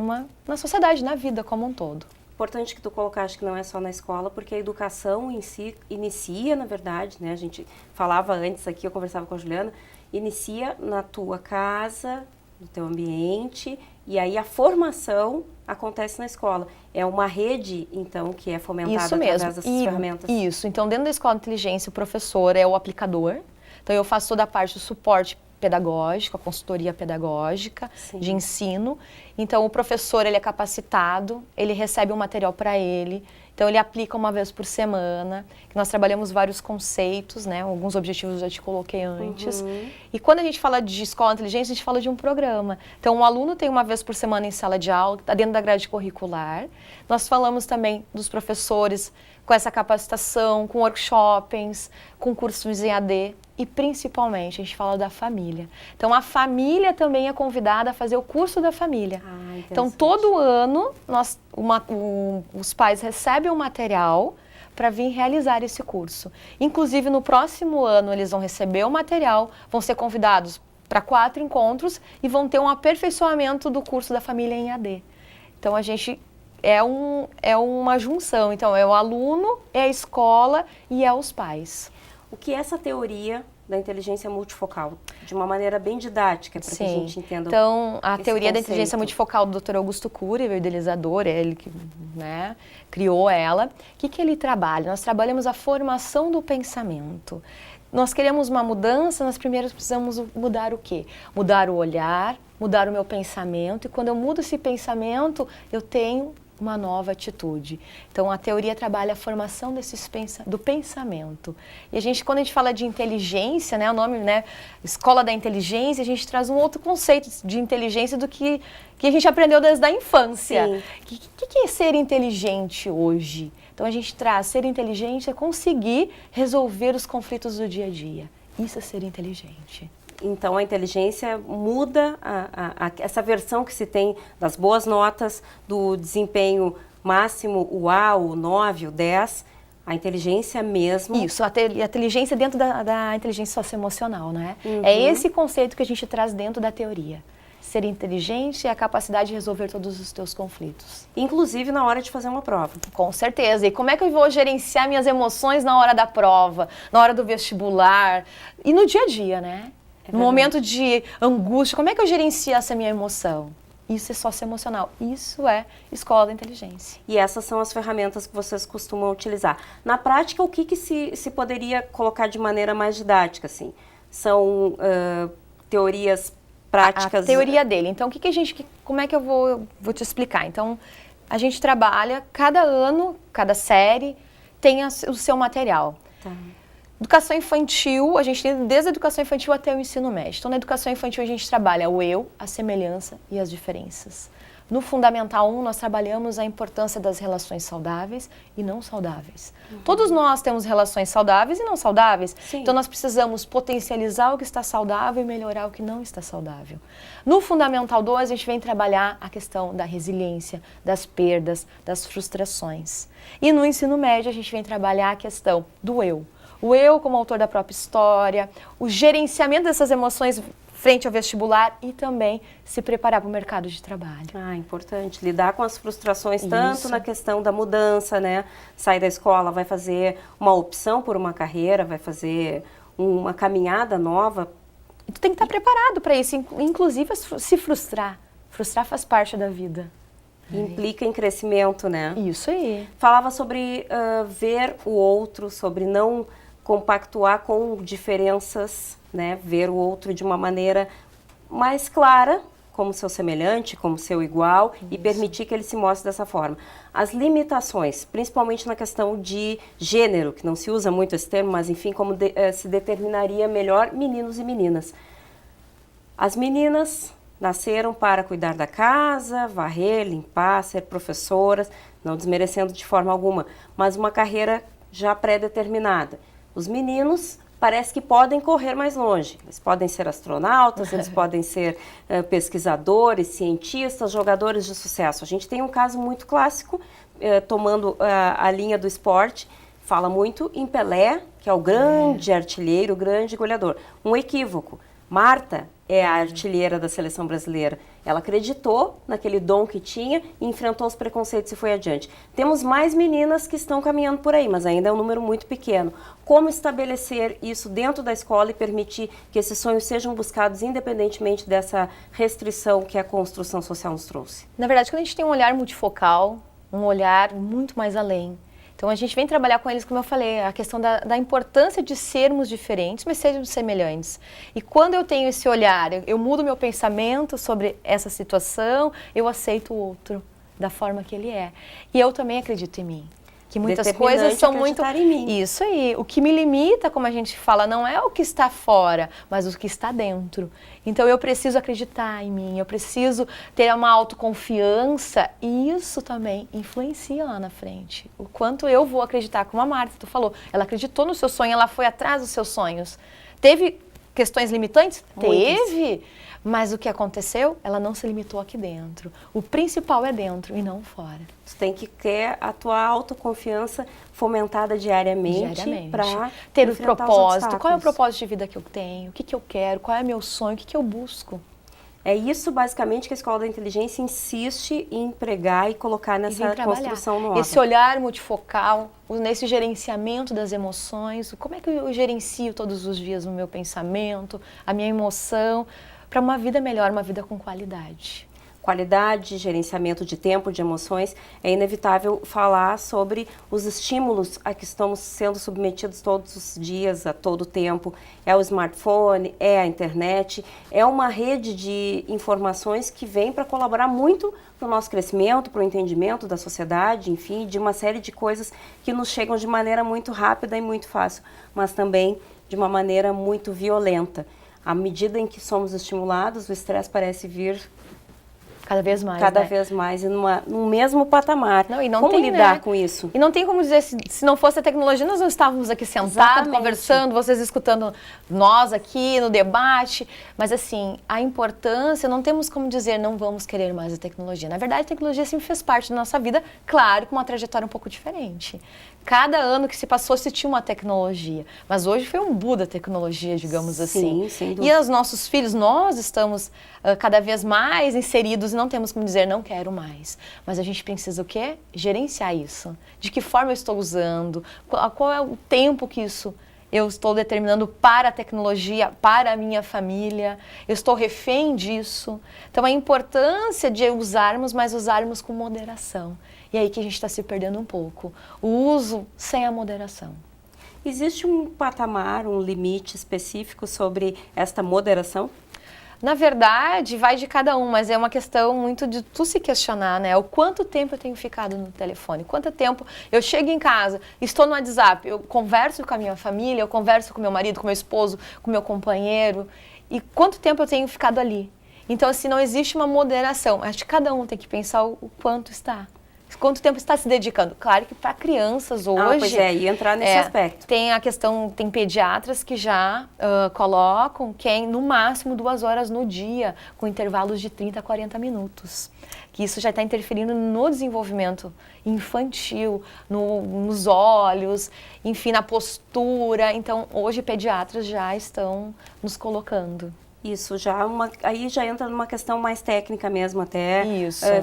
U: na sociedade, na vida como um todo.
T: Importante que tu colocaste que não é só na escola, porque a educação em si inicia, na verdade, né? A gente falava antes aqui, eu conversava com a Juliana, inicia na tua casa, no teu ambiente, e aí a formação acontece na escola. É uma rede, então, que é fomentada através dessas ferramentas.
U: Isso. Então, dentro da Escola de Inteligência, o professor é o aplicador. Então, eu faço toda a parte do suporte pedagógico, a consultoria pedagógica, de ensino. Então, o professor, ele é capacitado, ele recebe um material para ele, então ele aplica uma vez por semana, que nós trabalhamos vários conceitos, né? Alguns objetivos eu já te coloquei antes. E quando a gente fala de escola de inteligência, a gente fala de um programa. Então, o aluno tem uma vez por semana em sala de aula, está dentro da grade curricular. Nós falamos também dos professores com essa capacitação, com workshops, com cursos em AD. E principalmente, a gente fala da família. Então, a família também é convidada a fazer o curso da família. Então, todo ano, os pais recebem um material para vir realizar esse curso. Inclusive, no próximo ano, eles vão receber o material, vão ser convidados para 4 encontros e vão ter um aperfeiçoamento do curso da família em AD. Então, a gente é uma junção. Então, é o aluno, é a escola e é os pais.
T: O que é essa teoria da inteligência multifocal? De uma maneira bem didática, para que a gente entenda.
U: Então, a teoria da inteligência multifocal do Dr. Augusto Cury, o idealizador, é ele que criou ela. O que ele trabalha? Nós trabalhamos a formação do pensamento. Nós queremos uma mudança, nós primeiro precisamos mudar o quê? Mudar o olhar, mudar o meu pensamento. E quando eu mudo esse pensamento, eu tenho uma nova atitude. Então, a teoria trabalha a formação do pensamento. E quando a gente fala de inteligência, o nome, Escola da Inteligência, a gente traz um outro conceito de inteligência do que a gente aprendeu desde a infância. O que é ser inteligente hoje? Então, a gente traz ser inteligente é conseguir resolver os conflitos do dia a dia. Isso é ser inteligente.
T: Então, a inteligência muda essa versão que se tem das boas notas, do desempenho máximo, o A, o 9, o 10, a inteligência mesmo.
U: Isso, a inteligência dentro da inteligência socioemocional, né? É esse conceito que a gente traz dentro da teoria. Ser inteligente é a capacidade de resolver todos os teus conflitos.
T: Inclusive na hora de fazer uma prova.
U: Com certeza. E como é que eu vou gerenciar minhas emoções na hora da prova, na hora do vestibular e no dia a dia, né? No momento de angústia, como é que eu gerencio essa minha emoção? Isso é socioemocional. Isso é escola da inteligência.
T: E essas são as ferramentas que vocês costumam utilizar. Na prática, o que se poderia colocar de maneira mais didática, assim? São teorias práticas?
U: A teoria dele. Então, como é que eu vou te explicar? Então, a gente trabalha, cada ano, cada série tem o seu material.
T: Tá.
U: Educação infantil, a gente tem desde a educação infantil até o ensino médio. Então, na educação infantil, a gente trabalha o eu, a semelhança e as diferenças. No Fundamental 1, nós trabalhamos a importância das relações saudáveis e não saudáveis. Todos nós temos relações saudáveis e não saudáveis.
T: Sim.
U: Então, nós precisamos potencializar o que está saudável e melhorar o que não está saudável. No Fundamental 2, a gente vem trabalhar a questão da resiliência, das perdas, das frustrações. E no ensino médio, a gente vem trabalhar a questão do eu. O eu como autor da própria história, o gerenciamento dessas emoções frente ao vestibular e também se preparar para o mercado de trabalho.
T: Importante. Lidar com as frustrações, tanto na questão da mudança, né? Sair da escola, vai fazer uma opção por uma carreira, vai fazer uma caminhada nova.
U: E tu tem que estar preparado para isso, inclusive se frustrar. Frustrar faz parte da vida.
T: Implica em crescimento, né?
U: Isso aí.
T: Falava sobre ver o outro, sobre não compactuar com diferenças, né? Ver o outro de uma maneira mais clara, como seu semelhante, como seu igual, e permitir que ele se mostre dessa forma. As limitações, principalmente na questão de gênero, que não se usa muito esse termo, mas enfim, como se determinaria melhor meninos e meninas. As meninas nasceram para cuidar da casa, varrer, limpar, ser professoras, não desmerecendo de forma alguma, mas uma carreira já pré-determinada. Os meninos parece que podem correr mais longe. Eles podem ser astronautas, eles podem ser pesquisadores, cientistas, jogadores de sucesso. A gente tem um caso muito clássico, tomando a linha do esporte, fala muito em Pelé que é o grande artilheiro, o grande goleador. Um equívoco. Marta é a artilheira da seleção brasileira. Ela acreditou naquele dom que tinha e enfrentou os preconceitos e foi adiante. Temos mais meninas que estão caminhando por aí, mas ainda é um número muito pequeno. Como estabelecer isso dentro da escola e permitir que esses sonhos sejam buscados independentemente dessa restrição que a construção social nos trouxe?
U: Na verdade, quando a gente tem um olhar multifocal, um olhar muito mais além. Então a gente vem trabalhar com eles, como eu falei, a questão da importância de sermos diferentes, mas sermos semelhantes. E quando eu tenho esse olhar, eu mudo meu pensamento sobre essa situação, eu aceito o outro da forma que ele é. E eu também acredito em mim. Que muitas coisas são muito...
T: em mim.
U: Isso aí. O que me limita, como a gente fala, não é o que está fora, mas o que está dentro. Então eu preciso acreditar em mim, eu preciso ter uma autoconfiança e isso também influencia lá na frente. O quanto eu vou acreditar, como a Marta tu falou, ela acreditou no seu sonho, ela foi atrás dos seus sonhos. Teve questões limitantes? Teve! Mas o que aconteceu? Ela não se limitou aqui dentro. O principal é dentro e não fora.
T: Você tem que ter a tua autoconfiança fomentada diariamente. Para
U: ter o propósito. Qual é o propósito de vida que eu tenho? O que eu quero? Qual é o meu sonho? O que eu busco?
T: É isso, basicamente, que a Escola da Inteligência insiste em empregar e colocar nessa construção nova.
U: Esse olhar multifocal, nesse gerenciamento das emoções. Como é que eu gerencio todos os dias o meu pensamento, a minha emoção, para uma vida melhor, uma vida com qualidade.
T: Qualidade, gerenciamento de tempo, de emoções, é inevitável falar sobre os estímulos a que estamos sendo submetidos todos os dias, a todo tempo. É o smartphone, é a internet, é uma rede de informações que vem para colaborar muito para o nosso crescimento, para o entendimento da sociedade, enfim, de uma série de coisas que nos chegam de maneira muito rápida e muito fácil, mas também de uma maneira muito violenta. À medida em que somos estimulados, o estresse parece vir
U: cada vez mais,
T: cada vez mais, e num mesmo patamar.
U: Não, e não
T: como
U: tem,
T: lidar com isso?
U: E não tem como dizer, se não fosse a tecnologia, nós não estávamos aqui sentados, conversando, vocês escutando nós aqui no debate. Mas assim, a importância, não temos como dizer, não vamos querer mais a tecnologia. Na verdade, a tecnologia sempre fez parte da nossa vida, claro, com uma trajetória um pouco diferente. Cada ano que se passou, se tinha uma tecnologia. Mas hoje foi um boom da tecnologia, digamos assim.
T: Sem dúvida.
U: E os nossos filhos, nós estamos cada vez mais inseridos e não temos como dizer, não quero mais. Mas a gente precisa o quê? Gerenciar isso. De que forma eu estou usando? Qual é o tempo que isso eu estou determinando para a tecnologia, para a minha família? Eu estou refém disso? Então, a importância de usarmos, mas usarmos com moderação. E é aí que a gente está se perdendo um pouco. O uso sem a moderação.
T: Existe um patamar, um limite específico sobre esta moderação?
U: Na verdade, vai de cada um, mas é uma questão muito de tu se questionar, né? O quanto tempo eu tenho ficado no telefone, quanto tempo eu chego em casa, estou no WhatsApp, eu converso com a minha família, eu converso com meu marido, com meu esposo, com meu companheiro, e quanto tempo eu tenho ficado ali? Então, assim, não existe uma moderação, acho que cada um tem que pensar o quanto está. Quanto tempo está se dedicando? Claro que para crianças hoje...
T: pois é, e entrar nesse aspecto.
U: Tem a questão, tem pediatras que já colocam no máximo 2 horas no dia, com intervalos de 30 a 40 minutos. Que isso já está interferindo no desenvolvimento infantil, nos olhos, enfim, na postura. Então, hoje pediatras já estão nos colocando.
T: Isso, aí já entra numa questão mais técnica mesmo, até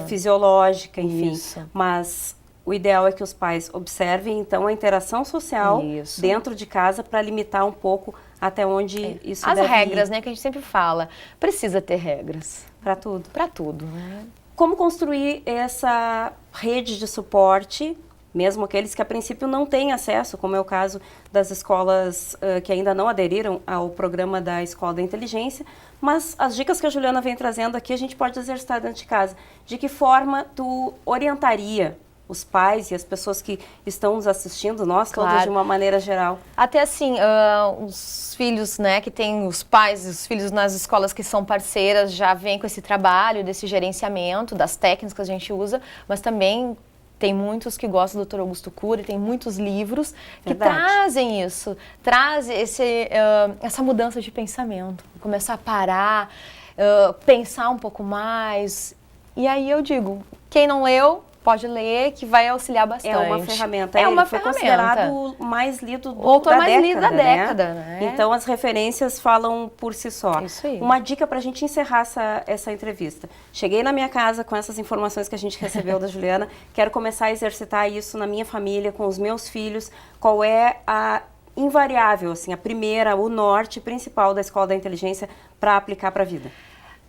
T: fisiológica, enfim. Isso. Mas o ideal é que os pais observem, então, a interação social dentro de casa para limitar um pouco até onde isso deve ir.
U: As regras, né, que a gente sempre fala. Precisa ter regras.
T: Para tudo.
U: Para tudo, né?
T: Como construir essa rede de suporte, mesmo aqueles que a princípio não têm acesso, como é o caso das escolas que ainda não aderiram ao programa da Escola da Inteligência, mas as dicas que a Juliana vem trazendo aqui a gente pode exercitar dentro de casa. De que forma tu orientaria os pais e as pessoas que estão nos assistindo, nós todos de uma maneira geral?
U: Até assim, os filhos, né, que têm os pais e os filhos nas escolas que são parceiras já vêm com esse trabalho, desse gerenciamento, das técnicas que a gente usa, mas também tem muitos que gostam do Dr. Augusto Cury, tem muitos livros que trazem isso, trazem essa mudança de pensamento, começar a parar, pensar um pouco mais. E aí eu digo, quem não leu, pode ler, que vai auxiliar bastante.
T: É uma ferramenta.
U: É uma
T: foi
U: ferramenta.
T: Considerado o mais lido
U: o autor mais lido da
T: né?
U: década, né?
T: Então as referências falam por si só.
U: Isso aí.
T: Uma dica para a gente encerrar essa entrevista. Cheguei na minha casa com essas informações que a gente recebeu da Juliana, quero começar a exercitar isso na minha família, com os meus filhos. Qual é a invariável, assim, a primeira, o norte principal da Escola da Inteligência para aplicar para a vida?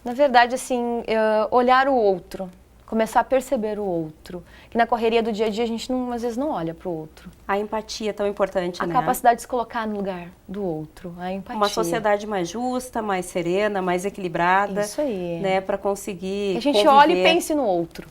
U: Na verdade, assim, olhar o outro, começar a perceber o outro. Que na correria do dia a dia a gente às vezes não olha para o outro.
T: A empatia é tão importante, né?
U: A capacidade de se colocar no lugar do outro, a empatia.
T: Uma sociedade mais justa, mais serena, mais equilibrada.
U: Isso aí.
T: Né, para conseguir
U: que a gente
T: conviver.
U: olhe e pense no outro.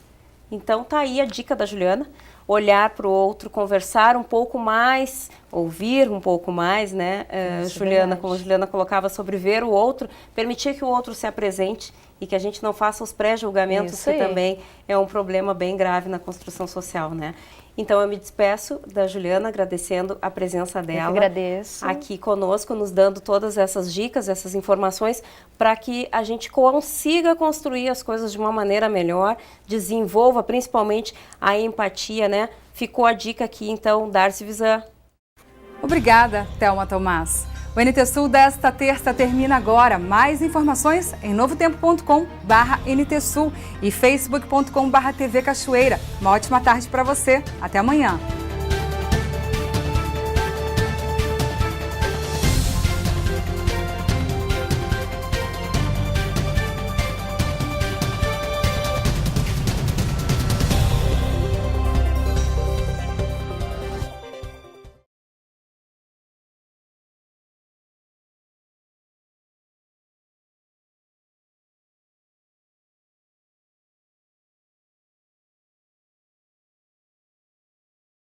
T: Então tá aí a dica da Juliana. Olhar para o outro, conversar um pouco mais, ouvir um pouco mais, né? Juliana, como a Juliana colocava sobre ver o outro, permitir que o outro se apresente e que a gente não faça os pré-julgamentos, que também é um problema bem grave na construção social, né? Então eu me despeço da Juliana, agradecendo a presença dela.
U: Eu que agradeço.
T: Aqui conosco, nos dando todas essas dicas, essas informações, para que a gente consiga construir as coisas de uma maneira melhor, desenvolva principalmente a empatia, né? Ficou a dica aqui, então, Darcy Visan.
A: Obrigada, Thelma Tomás. O NT Sul desta terça termina agora. Mais informações em novotempo.com/NT Sul e facebook.com/TV Cachoeira. Uma ótima tarde para você. Até amanhã.